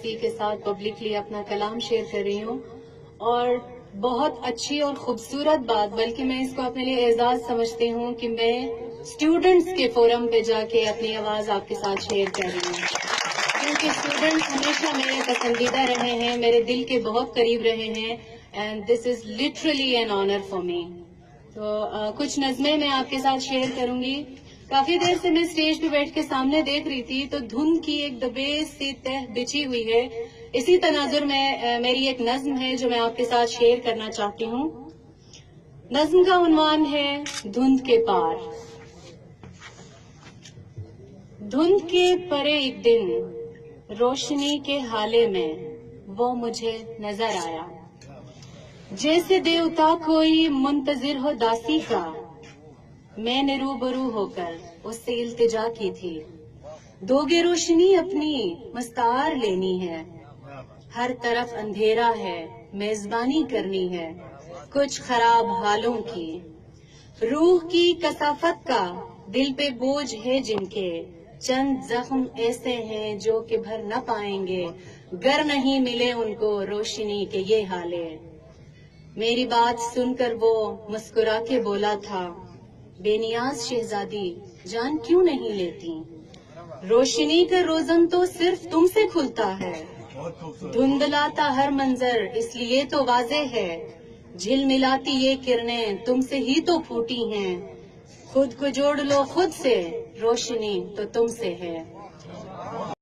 کسی کے ساتھ پبلکلی اپنا کلام شیئر کر رہی ہوں، اور بہت اچھی اور خوبصورت بات، بلکہ میں اس کو اپنے لیے اعزاز سمجھتی ہوں کہ میں اسٹوڈنٹس کے فورم پہ جا کے اپنی آواز آپ کے ساتھ شیئر کر رہی ہوں، کیونکہ اسٹوڈنٹس ہمیشہ میرے پسندیدہ رہے ہیں، میرے دل کے بہت قریب رہے ہیں، and this is literally an honour for me. تو کچھ نظمیں میں آپ کے ساتھ شیئر کروں گی۔ کافی دیر سے میں اسٹیج پہ بیٹھ کے سامنے دیکھ رہی تھی تو دھن کی ایک دبیز سی تہ بچھی ہوئی ہے، اسی تناظر میں میری ایک نظم ہے جو میں آپ کے ساتھ شیئر کرنا چاہتی ہوں۔ نظم کا عنوان ہے دھند کے پار۔ دھند کے پرے ایک دن روشنی کے حالے میں وہ مجھے نظر آیا، جیسے دیوتا کوئی منتظر ہو داسی کا۔ میں نے روبرو ہو کر اس سے التجا کی تھی، دوگے روشنی اپنی مستعار لینی ہے، ہر طرف اندھیرا ہے، میزبانی کرنی ہے کچھ خراب حالوں کی۔ روح کی کثافت کا دل پہ بوجھ ہے جن کے، چند زخم ایسے ہیں جو کہ بھر نہ پائیں گے گر نہیں ملے ان کو روشنی کے یہ حالے۔ میری بات سن کر وہ مسکرا کے بولا تھا، بے نیاز شہزادی جان کیوں نہیں لیتی، روشنی کا روزن تو صرف تم سے کھلتا ہے، دھندلاتا ہر منظر اس لیے تو واضح ہے، جھل ملاتی یہ کرنیں تم سے ہی تو پھوٹی ہیں، خود کو جوڑ لو خود سے، روشنی تو تم سے ہے۔